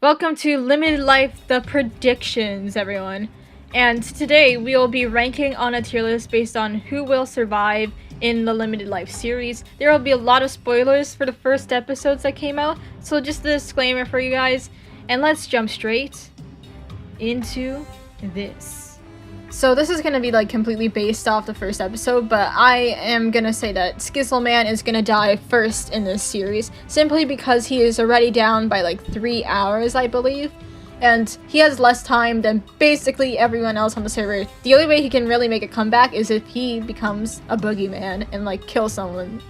Welcome to Limited Life, the predictions, everyone. And today we will be ranking on a tier list based on who will survive in the Limited Life series. There will be a lot of spoilers for the first episodes that came out, so just a disclaimer for you guys. And let's jump straight into this. So this is going to be like completely based off the first episode, but I am going to say that Skizzleman is going to die first in this series, simply because he is already down by like 3 hours, I believe, and he has less time than basically everyone else on the server. The only way he can really make a comeback is if he becomes a boogeyman and like kill someone.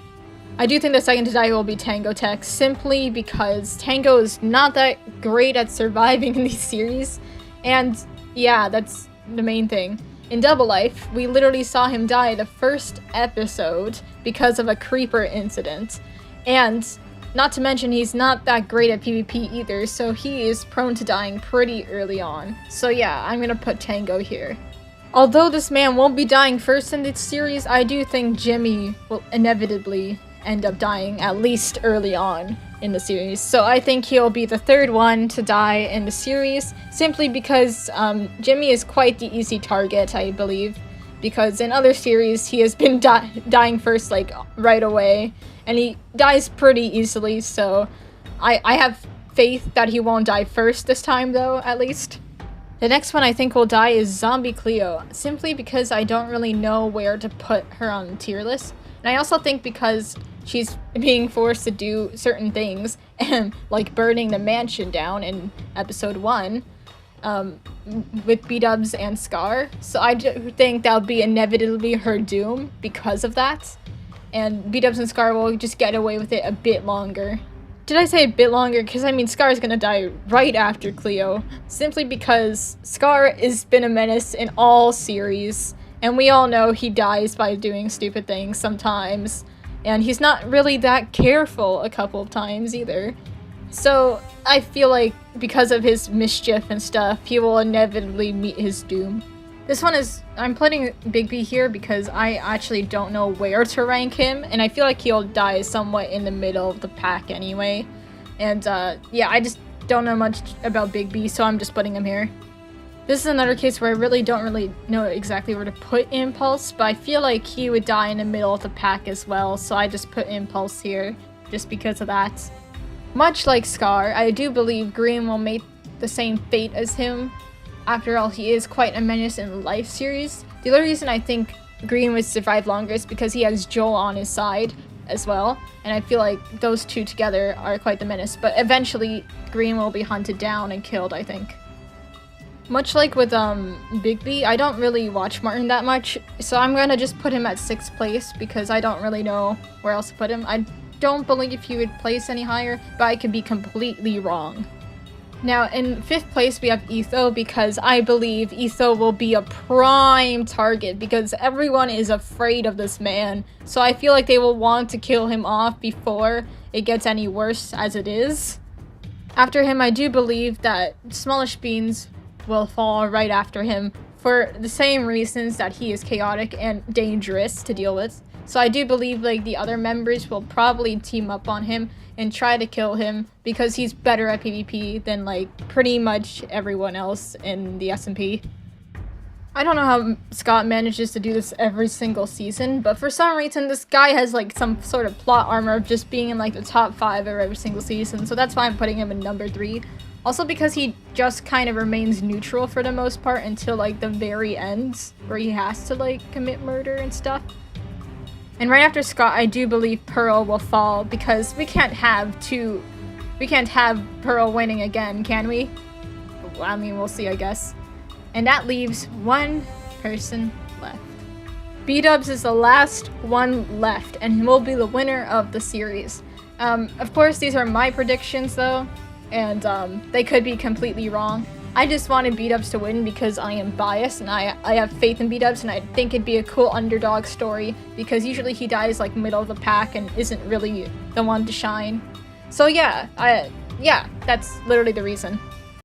I do think the second to die will be Tango Tech, simply because Tango is not that great at surviving in these series, and yeah, that's the main thing. In Double Life, we literally saw him die the first episode because of a creeper incident. And not to mention, he's not that great at PvP either, so he is prone to dying pretty early on. So yeah, I'm gonna put Tango here. Although this man won't be dying first in this series, I do think Jimmy will inevitably end up dying at least early on in the series. So I think he'll be the third one to die in the series, simply because Jimmy is quite the easy target, I believe, because in other series he has been dying first like right away, and he dies pretty easily, so I have faith that he won't die first this time though, at least. The next one I think will die is Zombie Cleo, simply because I don't really know where to put her on the tier list. And I also think because she's being forced to do certain things, like burning the mansion down in episode 1 with B-Dubs and Scar. So I do think that'll be inevitably her doom because of that. And B-Dubs and Scar will just get away with it a bit longer. Did I say a bit longer? Because I mean Scar is gonna die right after Cleo, simply because Scar has been a menace in all series. And we all know he dies by doing stupid things sometimes. And he's not really that careful a couple of times either. So I feel like because of his mischief and stuff, he will inevitably meet his doom. This one is, I'm putting Big B here because I actually don't know where to rank him. And I feel like he'll die somewhat in the middle of the pack anyway. And yeah, I just don't know much about Big B, so I'm just putting him here. This is another case where I really don't know exactly where to put Impulse, but I feel like he would die in the middle of the pack as well, so I just put Impulse here, just because of that. Much like Scar, I do believe Grian will make the same fate as him. After all, he is quite a menace in the Life series. The only reason I think Grian would survive longer is because he has Joel on his side as well, and I feel like those two together are quite the menace, but eventually Grian will be hunted down and killed, I think. Much like with Big B, I don't really watch Martin that much, so I'm gonna just put him at 6th place because I don't really know where else to put him. I don't believe he would place any higher, but I could be completely wrong. Now, in 5th place we have Etho, because I believe Etho will be a prime target because everyone is afraid of this man, so I feel like they will want to kill him off before it gets any worse as it is. After him, I do believe that Smallish Beans will fall right after him for the same reasons that he is chaotic and dangerous to deal with. So I do believe like the other members will probably team up on him and try to kill him because he's better at PvP than like pretty much everyone else in the SMP. I don't know how Scott manages to do this every single season, but for some reason this guy has like some sort of plot armor of just being in like the top 5 of every single season, so that's why I'm putting him in number 3. Also because he just kind of remains neutral for the most part until like the very end, where he has to like commit murder and stuff. And right after Scott, I do believe Pearl will fall because we can't have Pearl winning again, can we? I mean, we'll see, I guess. And that leaves one person left. B-Dubs is the last one left and will be the winner of the series. Of course, these are my predictions though, and they could be completely wrong. I just wanted B-Dubs to win because I am biased and I have faith in B-Dubs, and I think it'd be a cool underdog story because usually he dies like middle of the pack and isn't really the one to shine. So yeah, that's literally the reason.